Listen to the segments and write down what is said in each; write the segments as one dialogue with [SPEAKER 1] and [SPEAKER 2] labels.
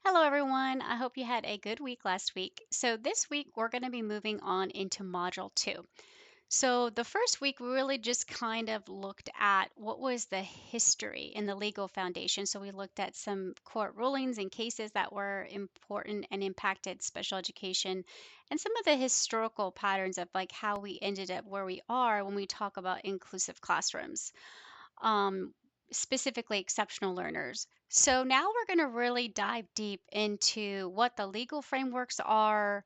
[SPEAKER 1] Hello, everyone. I hope you had a good week last week. So, this week we're going to be moving on into Module 2. So, the first week we really just kind of looked at what was the history in the legal foundation. So, we looked at some court rulings and cases that were important and impacted special education and some of the historical patterns of like how we ended up where we are when we talk about inclusive classrooms, um, specifically exceptional learners. So now we're going to really dive deep into what the legal frameworks are.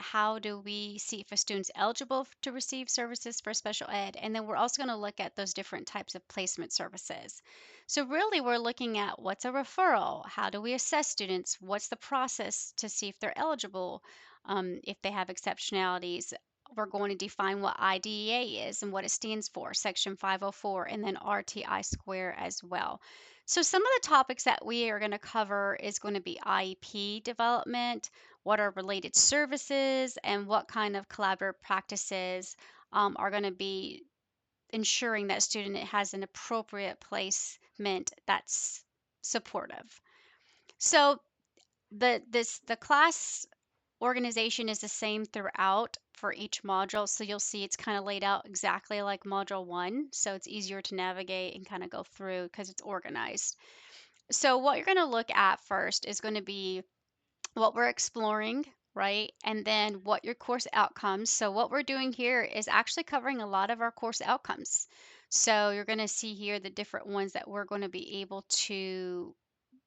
[SPEAKER 1] How do we see if a student's eligible to receive services for special ed? And then we're also going to look at those different types of placement services. So, really, we're looking at what's a referral? How do we assess students? What's the process to see if they're eligible? If they have exceptionalities, we're going to define what IDEA is and what it stands for, Section 504, and then RTI square as well. So, some of the topics that we are going to cover is going to be IEP development, what are related services, and what kind of collaborative practices are going to be ensuring that student has an appropriate placement that's supportive. So, the class organization is the same throughout for each module. So you'll see it's kind of laid out exactly like module one. So it's easier to navigate and kind of go through because it's organized. So what you're going to look at first is going to be what we're exploring, right? And then what your course outcomes. So what we're doing here is actually covering a lot of our course outcomes. So you're going to see here the different ones that we're going to be able to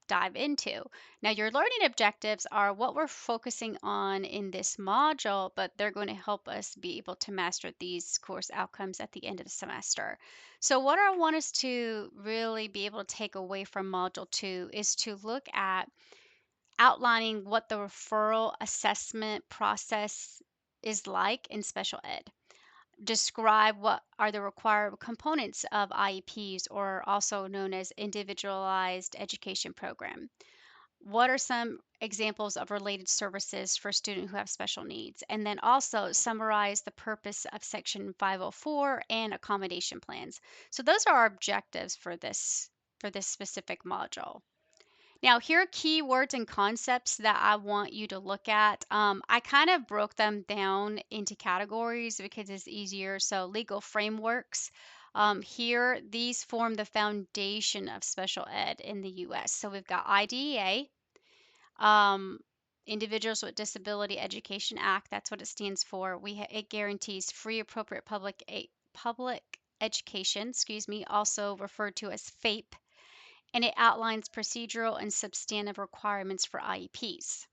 [SPEAKER 1] dive into. Now, your learning objectives are what we're focusing on in this module, but they're going to help us be able to master these course outcomes at the end of the semester. So, what I want us to really be able to take away from Module 2 is to look at outlining what the referral assessment process is like in special ed. Describe what are the required components of IEPs, or also known as individualized education program. What are some examples of related services for students who have special needs? And then also summarize the purpose of Section 504 and accommodation plans. So those are our objectives for this specific module. Now, here are key words and concepts that I want you to look at. I kind of broke them down into categories because it's easier. So, legal frameworks. Here, these form the foundation of special ed in the US. So, we've got IDEA, um, Individuals with Disability Education Act. That's what it stands for. It guarantees free, appropriate public education, also referred to as FAPE, and it outlines procedural and substantive requirements for IEPs.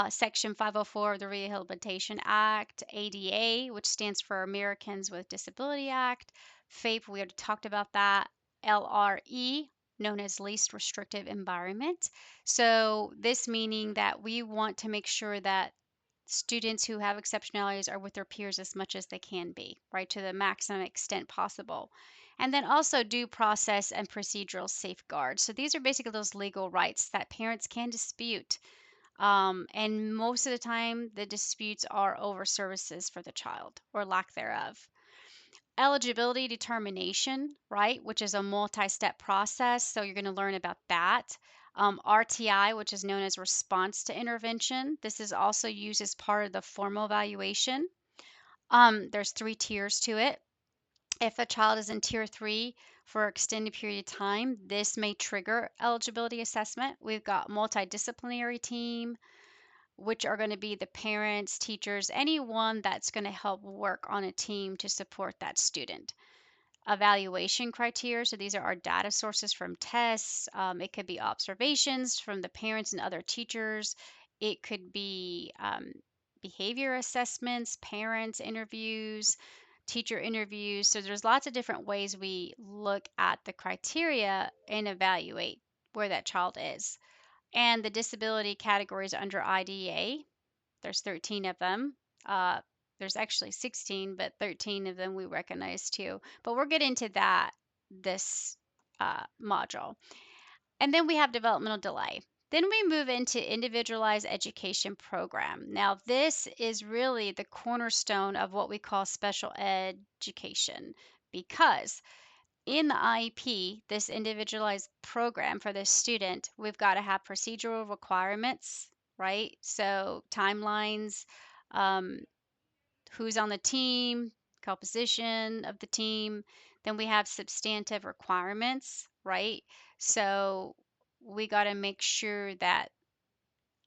[SPEAKER 1] Section 504 of the Rehabilitation Act, ADA, which stands for Americans with Disability Act, FAPE, we already talked about that, LRE, known as Least Restrictive Environment. So, this meaning that we want to make sure that students who have exceptionalities are with their peers as much as they can be, right, to the maximum extent possible. And then also due process and procedural safeguards. So these are basically those legal rights that parents can dispute. And most of the time, the disputes are over services for the child or lack thereof. Eligibility determination, right, which is a multi step process. So you're going to learn about that. RTI, which is known as response to intervention. This is also used as part of the formal evaluation. There's three tiers to it. If a child is in tier three for an extended period of time, this may trigger eligibility assessment. We've got multidisciplinary team, which are going to be the parents, teachers, anyone that's going to help work on a team to support that student. Evaluation criteria. So these are our data sources from tests. It could be observations from the parents and other teachers. It could be behavior assessments, parents interviews, teacher interviews. So there's lots of different ways we look at the criteria and evaluate where that child is. And the disability categories under IDEA, there's 13 of them. Uh, there's actually 16, but 13 of them we recognize too. But we'll get into that this module. And then we have developmental delay. Then we move into individualized education program. Now, this is really the cornerstone of what we call special education because in the IEP, this individualized program for this student, we've got to have procedural requirements, right? So timelines, um, who's on the team, composition of the team. Then we have substantive requirements, right? So we got to make sure that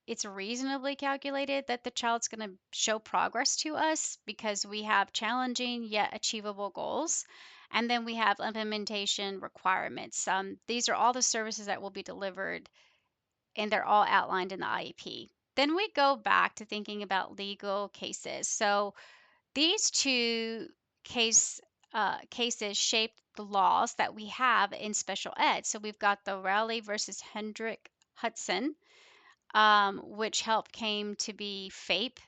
[SPEAKER 1] it's reasonably calculated that the child's going to show progress to us because we have challenging yet achievable goals. And then we have implementation requirements. These are all the services that will be delivered, and they're all outlined in the IEP. Then we go back to thinking about legal cases. So these two cases shaped the laws that we have in special ed. So we've got the Rowley versus Hendrick Hudson, which helped came to be FAPE,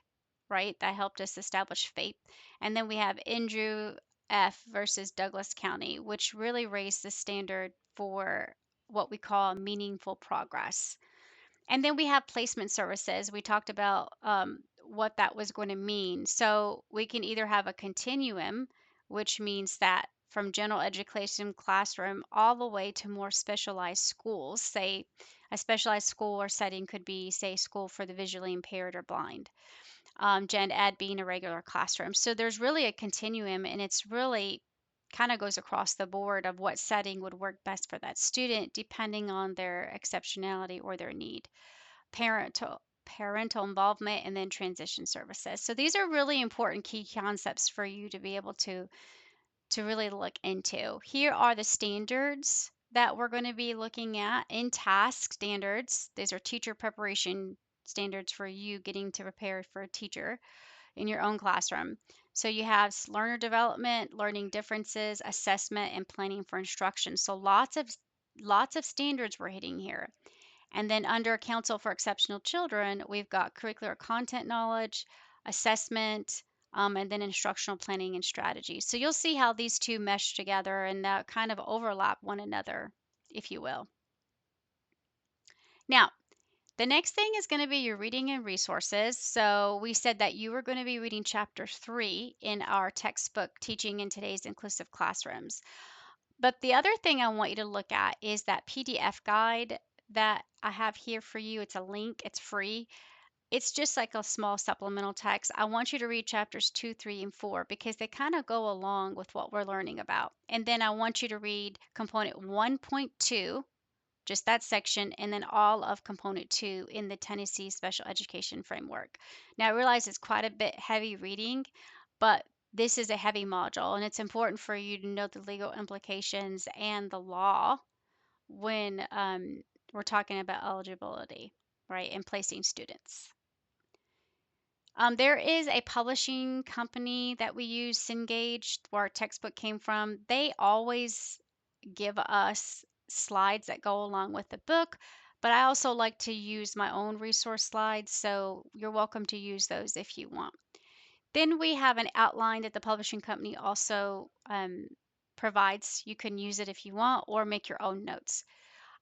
[SPEAKER 1] right? That helped us establish FAPE. And then we have Andrew F. versus Douglas County, which really raised the standard for what we call meaningful progress. And then we have placement services. We talked about what that was going to mean. So we can either have a continuum, which means that from general education classroom all the way to more specialized schools. Say a specialized school or setting could be, say, school for the visually impaired or blind. Gen Ed being a regular classroom. So there's really a continuum, and it's really kind of goes across the board of what setting would work best for that student depending on their exceptionality or their need. Parental involvement, and then transition services. So these are really important key concepts for you to be able to really look into. Here are the standards that we're going to be looking at in task standards. These are teacher preparation standards for you getting to prepare for a teacher in your own classroom. So you have learner development, learning differences, assessment, and planning for instruction. So lots of standards we're hitting here. And then under Council for Exceptional Children, we've got curricular content knowledge, assessment, and then instructional planning and strategy. So you'll see how these two mesh together and kind of overlap one another, if you will. Now, the next thing is going to be your reading and resources. So we said that you were going to be reading chapter 3 in our textbook, Teaching in Today's Inclusive Classrooms. But the other thing I want you to look at is that PDF guide that I have here for you. It's a link, it's free. It's just like a small supplemental text. I want you to read chapters 2, 3, and 4 because they kind of go along with what we're learning about. And then I want you to read component 1.2, just that section, and then all of component 2 in the Tennessee Special Education Framework. Now, I realize it's quite a bit heavy reading, but this is a heavy module, and it's important for you to know the legal implications and the law when we're talking about eligibility, right, and placing students. There is a publishing company that we use, Cengage, where our textbook came from. They always give us slides that go along with the book, but I also like to use my own resource slides, so you're welcome to use those if you want. Then we have an outline that the publishing company also provides. You can use it if you want or make your own notes.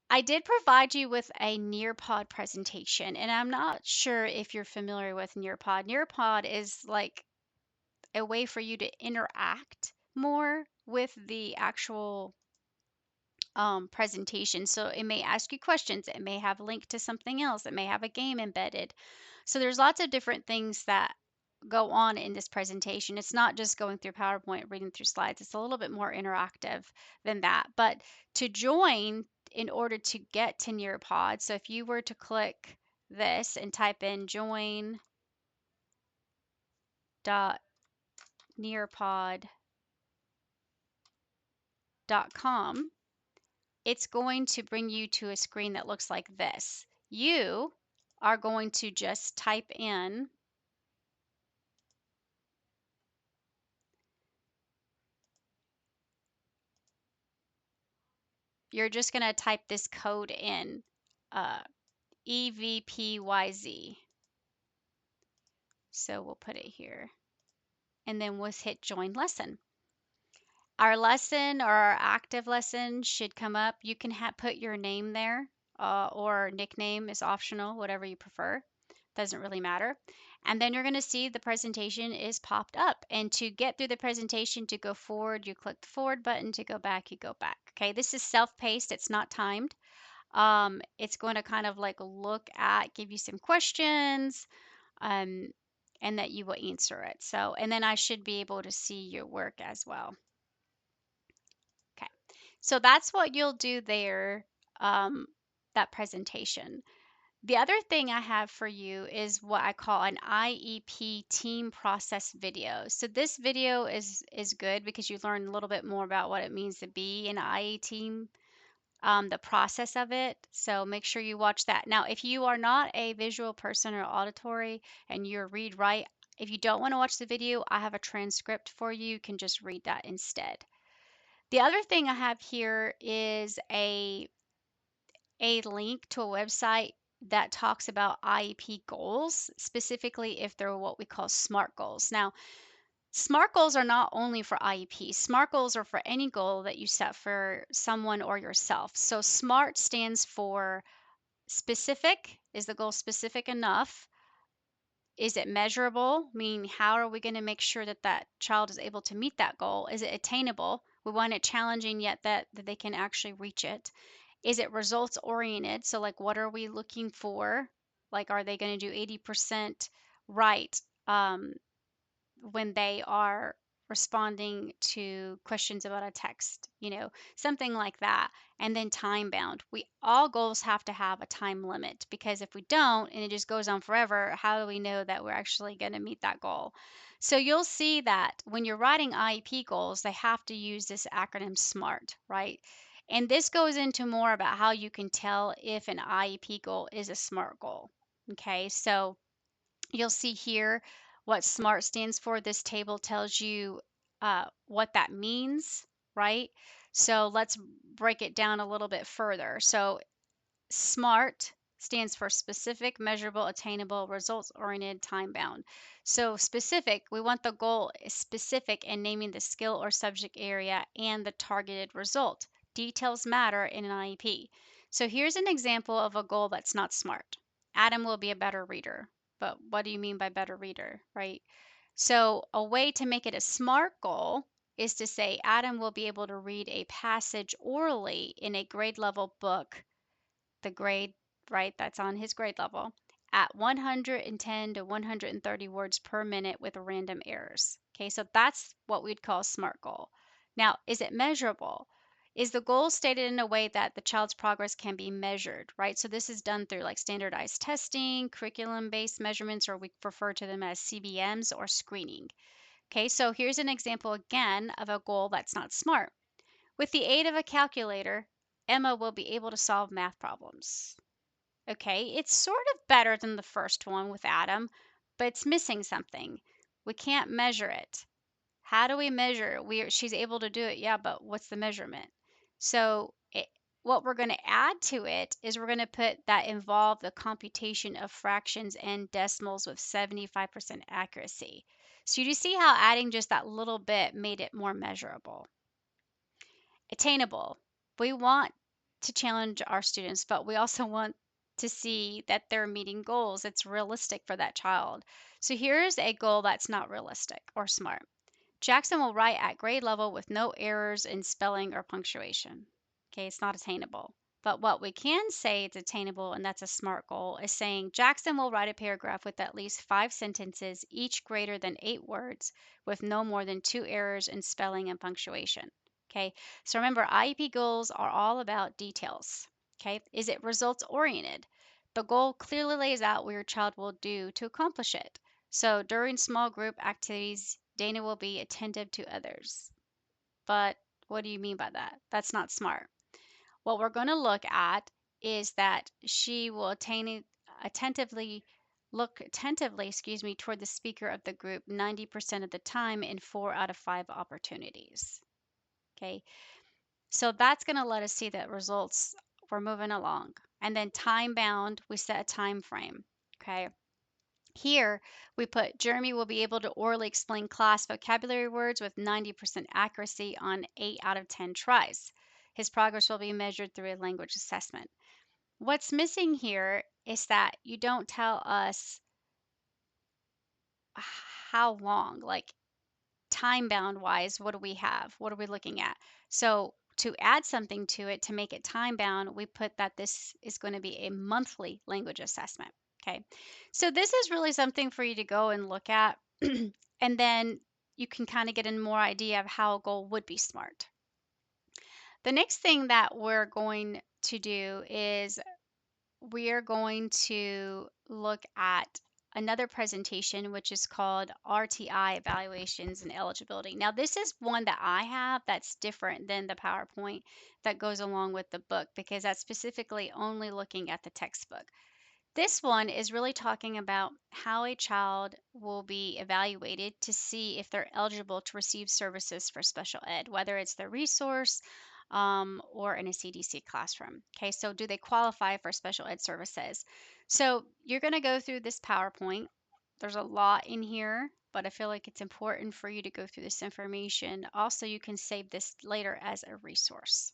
[SPEAKER 1] I did provide you with a Nearpod presentation, and I'm not sure if you're familiar with Nearpod. Nearpod is like a way for you to interact more with the actual presentation. So it may ask you questions, it may have a link to something else, it may have a game embedded. So there's lots of different things that go on in this presentation. It's not just going through PowerPoint, reading through slides. It's a little bit more interactive than that. But to join, in order to get to Nearpod, so if you were to click this and type in join.nearpod.com, it's going to bring you to a screen that looks like this. You are going to just type in you're just going to type this code in, EVPYZ. So we'll put it here. And then we'll hit join lesson. Our lesson or our active lesson should come up. You can put your name there, or nickname is optional, whatever you prefer. doesn't really matter. And then you're going to see the presentation is popped up. And to get through the presentation, to go forward, you click the forward button. To go back, you go back. Okay, this is self-paced, it's not timed. It's going to kind of like look at, give you some questions, um, and that you will answer it. So, and then I should be able to see your work as well. Okay, so that's what you'll do there, um, that presentation. The other thing I have for you is what I call an IEP team process video. So this video is good because you learn a little bit more about what it means to be an IE team, the process of it. So make sure you watch that. Now, if you are not a visual person or auditory and you're read write, if you don't want to watch the video, I have a transcript for you. You can just read that instead. The other thing I have here is a link to a website that talks about IEP goals, specifically if they're what we call SMART goals. Now, SMART goals are not only for IEP. SMART goals are for any goal that you set for someone or yourself. So SMART stands for specific. Is the goal specific enough? Is it measurable? Meaning, how are we going to make sure that that child is able to meet that goal? Is it attainable? We want it challenging yet that they can actually reach it. Is it results oriented? So, like, what are we looking for? Like, are they going to do 80% right? When they are responding to questions about a text, something like that. And then time bound. All goals have to have a time limit, because if we don't and it just goes on forever, how do we know that we're actually going to meet that goal? So you'll see that when you're writing IEP goals, they have to use this acronym SMART, right? And this goes into more about how you can tell if an IEP goal is a SMART goal. Okay, so you'll see here what SMART stands for. This table tells you what that means, right? So let's break it down a little bit further. So SMART stands for specific, measurable, attainable, results oriented, time bound. So specific, we want the goal specific in naming the skill or subject area and the targeted result. Details matter in an IEP. So here's an example of a goal that's not SMART. Adam will be a better reader. But what do you mean by better reader, right? So a way to make it a SMART goal is to say Adam will be able to read a passage orally in a grade level book, the grade, right, that's on his grade level, at 110 to 130 words per minute with random errors. Okay, so that's what we'd call a SMART goal. Now, is it measurable? Is the goal stated in a way that the child's progress can be measured, right? So this is done through like standardized testing, curriculum-based measurements, or we refer to them as CBMs, or screening. Okay, so here's an example again of a goal that's not SMART. With the aid of a calculator, Emma will be able to solve math problems. Okay, it's sort of better than the first one with Adam, but it's missing something. We can't measure it. How do we measure? She's able to do it, yeah, but what's the measurement? So what we're going to add to it is we're going to put that involve the computation of fractions and decimals with 75% accuracy. So you see how adding just that little bit made it more measurable. Attainable. We want to challenge our students, but we also want to see that they're meeting goals. It's realistic for that child. So here's a goal that's not realistic or SMART. Jackson will write at grade level with no errors in spelling or punctuation. Okay, it's not attainable. But what we can say it's attainable, and that's a SMART goal, is saying Jackson will write a paragraph with at least 5 sentences, each greater than 8 words, with no more than 2 errors in spelling and punctuation. Okay, so remember, IEP goals are all about details. Okay, is it results oriented? The goal clearly lays out what your child will do to accomplish it. So during small group activities, Dana will be attentive to others. But what do you mean by that? That's not SMART. What we're going to look at is that she will look attentively, toward the speaker of the group 90% of the time in 4 out of 5 opportunities. Okay, so that's going to let us see that results, we're moving along. And then time bound, we set a time frame. Okay, here we put Jeremy will be able to orally explain class vocabulary words with 90% accuracy on 8 out of 10 tries. His progress will be measured through a language assessment. What's missing here is that you don't tell us how long, like time bound wise, what do we have? What are we looking at? So to add something to it to make it time bound, we put that this is going to be a monthly language assessment. Okay. So this is really something for you to go and look at. And then you can kind of get a more idea of how a goal would be smart. The next thing that we're going to do is we are going to look at another presentation, which is called RTI Evaluations and Eligibility. Now, this is one that I have that's different than the PowerPoint that goes along with the book because that's specifically only looking at the textbook. This one is really talking about how a child will be evaluated to see if they're eligible to receive services for special ed, whether it's the resource or in a CDC classroom. Okay, so do they qualify for special ed services? So you're going to go through this PowerPoint. There's a lot in here, but I feel like it's important for you to go through this information. Also, you can save this later as a resource.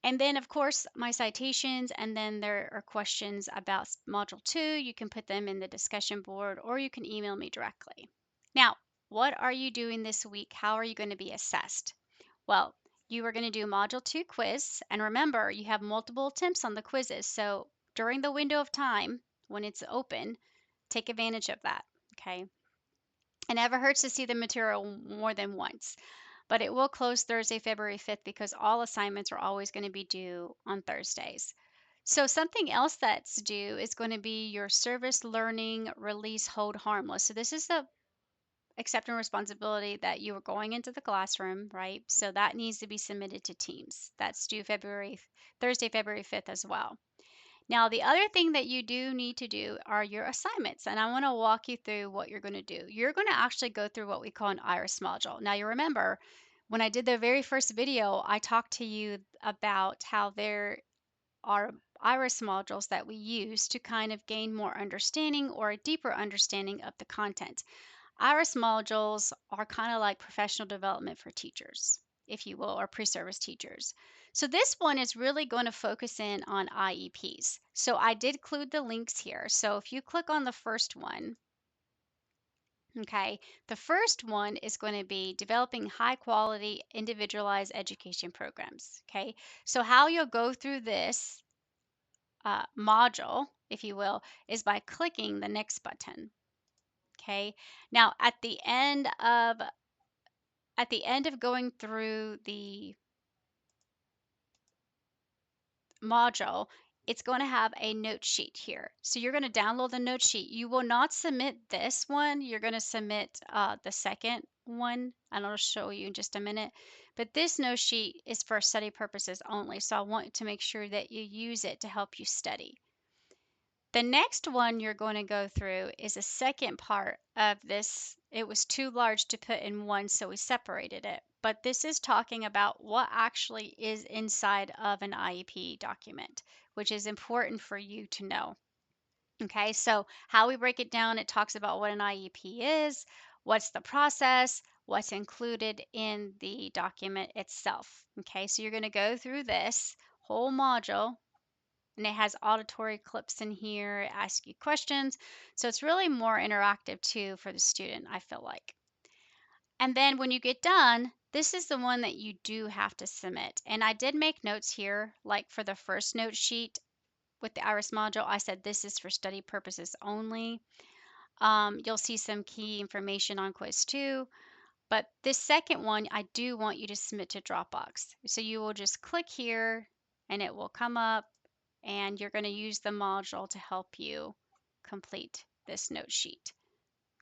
[SPEAKER 1] And then, of course, my citations, and then there are questions about Module 2. You can put them in the discussion board or you can email me directly. Now, what are you doing this week? How are you going to be assessed? Well, you are going to do Module 2 quiz. And remember, you have multiple attempts on the quizzes. So during the window of time when it's open, take advantage of that. Okay. It never hurts to see the material more than once, but it will close Thursday, February 5th because all assignments are always going to be due on Thursdays. So something else that's due is going to be your service learning release hold harmless. So this is the accepting responsibility that you are going into the classroom, right? So that needs to be submitted to Teams. That's due Thursday, February 5th as well. Now, the other thing that you do need to do are your assignments, and I want to walk you through what you're going to do. You're going to actually go through what we call an iris module. Now, you remember when I did the very first video, I talked to you about how there are iris modules that we use to kind of gain more understanding or a deeper understanding of the content. Iris modules are kind of like professional development for teachers, if you will, or pre-service teachers. So this one is really going to focus in on IEPs. So I did include the links here. So if you click on the first one, okay, the first one is going to be developing high quality individualized education programs. Okay, so how you'll go through this module, if you will, is by clicking the next button. Okay, now at the end of going through the module, it's going to have a note sheet here. So you're going to download the note sheet. You will not submit this one. You're going to submit the second one, and I'll show you in just a minute. But this note sheet is for study purposes only. So I want to make sure that you use it to help you study. The next one you're going to go through is a second part of this. It was too large to put in one, so we separated it. But this is talking about what actually is inside of an IEP document, which is important for you to know. Okay, so how we break it down, it talks about what an IEP is, what's the process, what's included in the document itself. Okay, so you're going to go through this whole module and it has auditory clips in here, ask you questions. So it's really more interactive too for the student, I feel like. And then when you get done, this is the one that you do have to submit. And I did make notes here, like for the first note sheet with the IRIS module, I said this is for study purposes only. You'll see some key information on quiz 2. But this second one, I do want you to submit to Dropbox. So you will just click here and it will come up and you're going to use the module to help you complete this note sheet.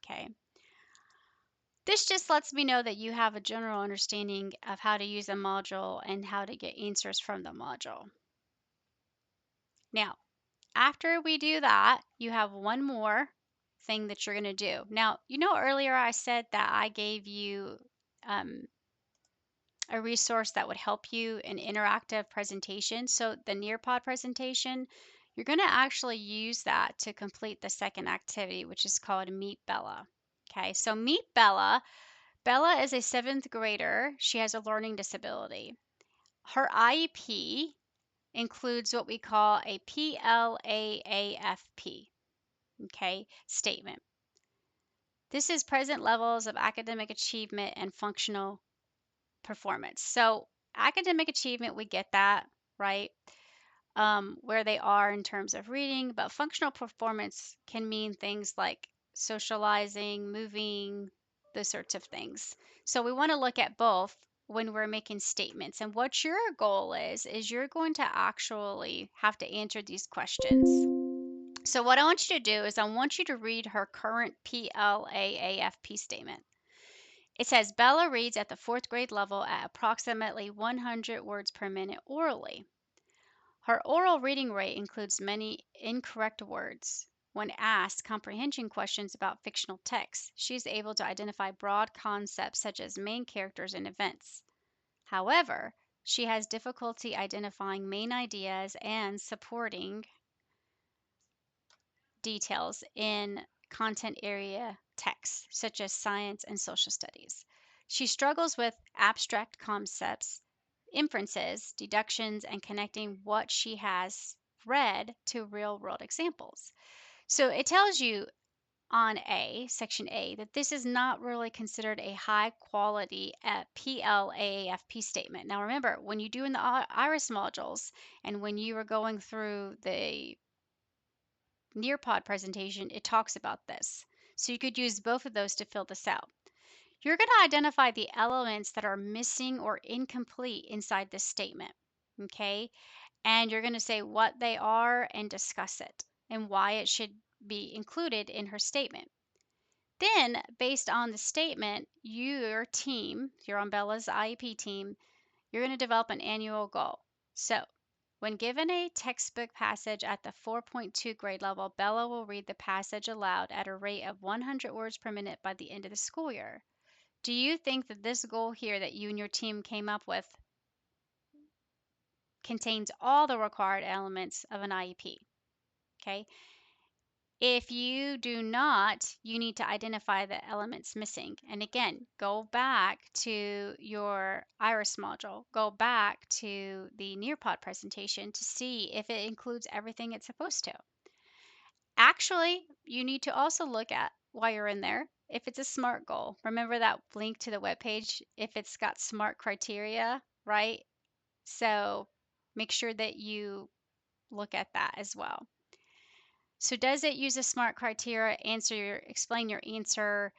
[SPEAKER 1] Okay. This just lets me know that you have a general understanding of how to use a module and how to get answers from the module. Now, after we do that, you have one more thing that you're going to do. Now, you know earlier I said that I gave you a resource that would help you in interactive presentation. So the Nearpod presentation, you're going to actually use that to complete the second activity, which is called Meet Bella. Okay, so Meet Bella. Bella is a 7th grader. She has a learning disability. Her IEP includes what we call a PLAAFP. okay, statement. This is present levels of academic achievement and functional performance. So, academic achievement, we get that, right? Where they are in terms of reading, but functional performance can mean things like socializing, moving, those sorts of things. So we want to look at both when we're making statements. And what your goal is you're going to actually have to answer these questions. So what I want you to do is I want you to read her current PLAAFP statement. It says Bella reads at the fourth grade level at approximately 100 words per minute orally. Her oral reading rate includes many incorrect words. When asked comprehension questions about fictional texts, she is able to identify broad concepts such as main characters and events. However, she has difficulty identifying main ideas and supporting details in content area texts, such as science and social studies. She struggles with abstract concepts, inferences, deductions, and connecting what she has read to real world examples. So it tells you on A, section A, that this is not really considered a high quality PLAAFP statement. Now remember, when you do in the IRIS modules and when you are going through the Nearpod presentation, it talks about this. So you could use both of those to fill this out. You're going to identify the elements that are missing or incomplete inside this statement, okay? And you're going to say what they are and discuss it and why it should be included in her statement. Then, based on the statement, your team, you're on Bella's IEP team, you're going to develop an annual goal. So, when given a textbook passage at the 4.2 grade level, Bella will read the passage aloud at a rate of 100 words per minute by the end of the school year. Do you think that this goal here that you and your team came up with contains all the required elements of an IEP? Okay. If you do not, you need to identify the elements missing. And again, go back to your IRIS module, go back to the Nearpod presentation to see if it includes everything it's supposed to. Actually, you need to also look at while you're in there if it's a SMART goal. Remember that link to the webpage if it's got SMART criteria, right? So make sure that you look at that as well. So does it use a SMART criteria? Explain your answer.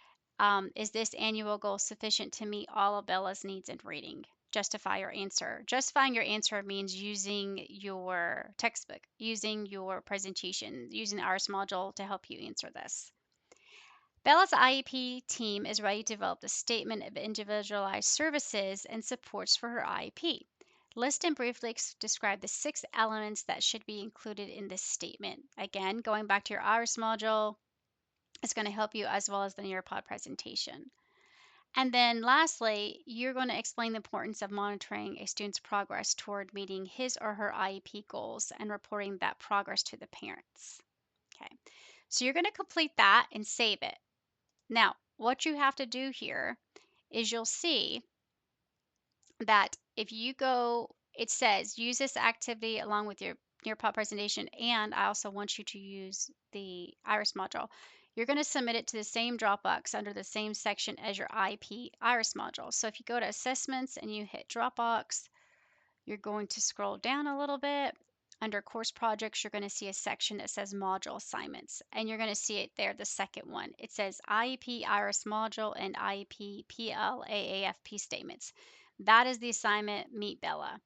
[SPEAKER 1] Is this annual goal sufficient to meet all of Bella's needs in reading? Justify your answer. Justifying your answer means using your textbook, using your presentation, using the IRIS module to help you answer this. Bella's IEP team is ready to develop the statement of individualized services and supports for her IEP. List and briefly describe the 6 elements that should be included in this statement. Again, going back to your IRIS module, it's going to help you as well as the Nearpod presentation. And then lastly, you're going to explain the importance of monitoring a student's progress toward meeting his or her IEP goals and reporting that progress to the parents. Okay, so you're going to complete that and save it. Now, what you have to do here is you'll see that if you go, it says use this activity along with your Nearpod presentation, and I also want you to use the IRIS module. You're going to submit it to the same Dropbox under the same section as your IP IRIS module. So if you go to assessments and you hit Dropbox, you're going to scroll down a little bit. Under course projects, you're going to see a section that says module assignments, and you're going to see it there, the second one. It says IEP IRIS module and IEP PLAAFP statements. That is the assignment, Meet Bella.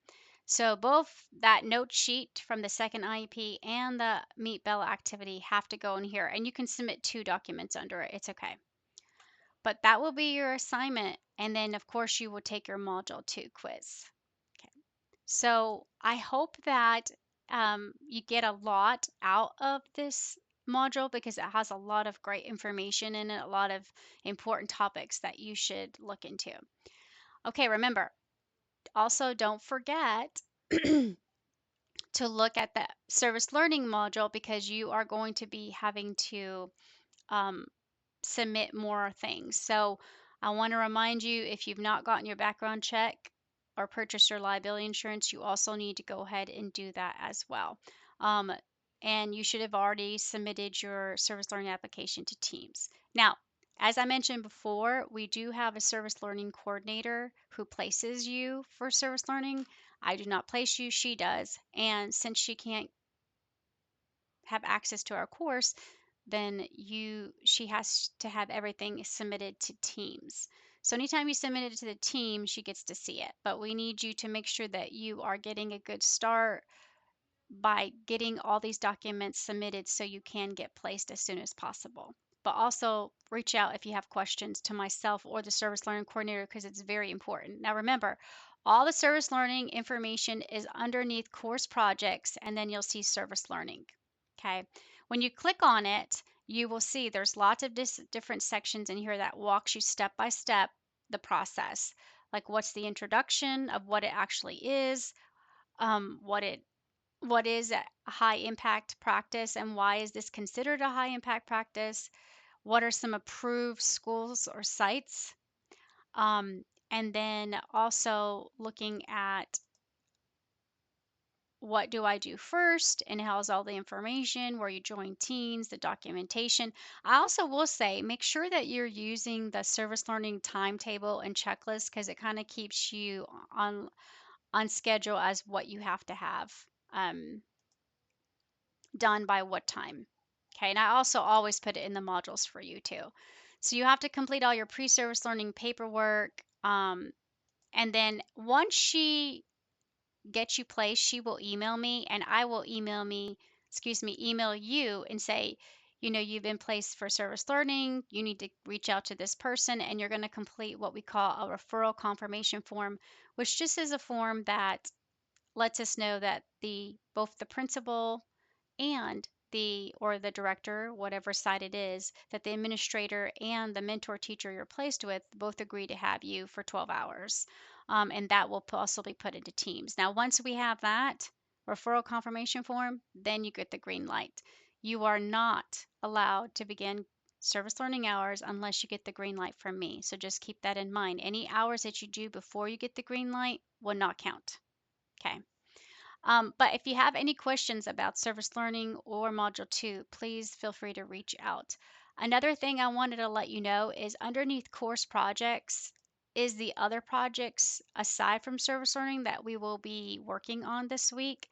[SPEAKER 1] So both that note sheet from the second IEP and the Meet Bella activity have to go in here, and you can submit 2 documents under it. It's okay. But that will be your assignment, and then of course you will take your module 2 quiz. So I hope that you get a lot out of this module because it has a lot of great information in it, a lot of important topics that you should look into. Okay, remember, also don't forget to look at the service learning module because you are going to be having to um, submit more things. So I want to remind you, if you've not gotten your background check or purchased your liability insurance, you also need to go ahead and do that as well. Um, and you should have already submitted your service learning application to Teams. Now, as I mentioned before, we do have a service learning coordinator who places you for service learning. I do not place you, she does. And since she can't have access to our course, then she has to have everything submitted to Teams. So anytime you submit it to the team, she gets to see it. But we need you to make sure that you are getting a good start by getting all these documents submitted so you can get placed as soon as possible. But also reach out if you have questions to myself or the service learning coordinator because it's very important. Now remember, all the service learning information is underneath course projects and then you'll see service learning. Okay. When you click on it, you will see there's lots of different sections in here that walks you step by step the process. Like what's the introduction of what it actually is, what is a high impact practice and why is this considered a high impact practice? What are some approved schools or sites? And then also looking at what do I do first and how's all the information, where you join teams, the documentation. I also will say make sure that you're using the service learning timetable and checklist because it kind of keeps you on schedule as what you have to have. Done by what time. Okay, and I also always put it in the modules for you too. So you have to complete all your pre-service learning paperwork. And then once she gets you placed, she will email me and I will email you and say, you've been placed for service learning. You need to reach out to this person and you're going to complete what we call a referral confirmation form, which just is a form that lets us know that both the principal and the director, whatever side it is, that the administrator and the mentor teacher you're placed with both agree to have you for 12 hours. And that will also be put into Teams. Now, once we have that referral confirmation form, then you get the green light. You are not allowed to begin service learning hours unless you get the green light from me. So just keep that in mind. Any hours that you do before you get the green light will not count. Okay. But if you have any questions about service learning or Module 2, please feel free to reach out. Another thing I wanted to let you know is underneath course projects is the other projects aside from service learning that we will be working on this week.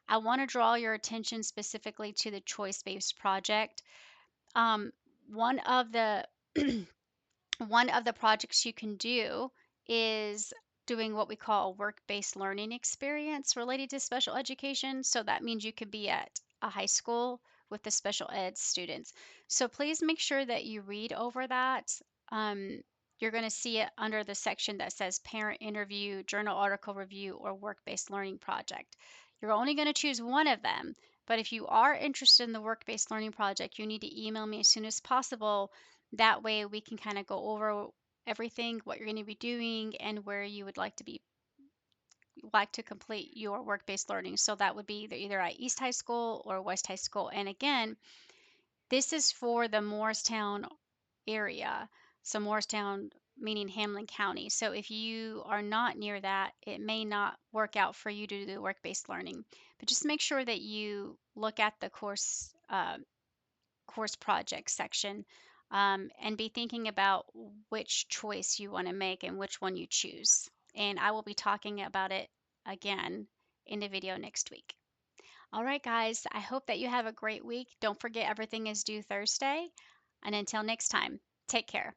[SPEAKER 1] I want to draw your attention specifically to the choice-based project. Um, one of the one of the projects you can do is doing what we call a work-based learning experience related to special education. So that means you could be at a high school with the special ed students. So please make sure that you read over that. Um, you're going to see it under the section that says parent interview, journal article review, or work-based learning project. You're only going to choose one of them, but if you are interested in the work-based learning project, you need to email me as soon as possible. That way we can kind of go over everything, what you're going to be doing, and where you would like to complete your work-based learning. So that would be either at East High School or West High School. And again, this is for the Morristown area. So Morristown meaning Hamlin County. So if you are not near that, it may not work out for you to do work-based learning. But just make sure that you look at the course project section, and be thinking about which choice you want to make and which one you choose. And I will be talking about it again in the video next week. All right, guys, I hope that you have a great week. Don't forget everything is due Thursday. And until next time, take care.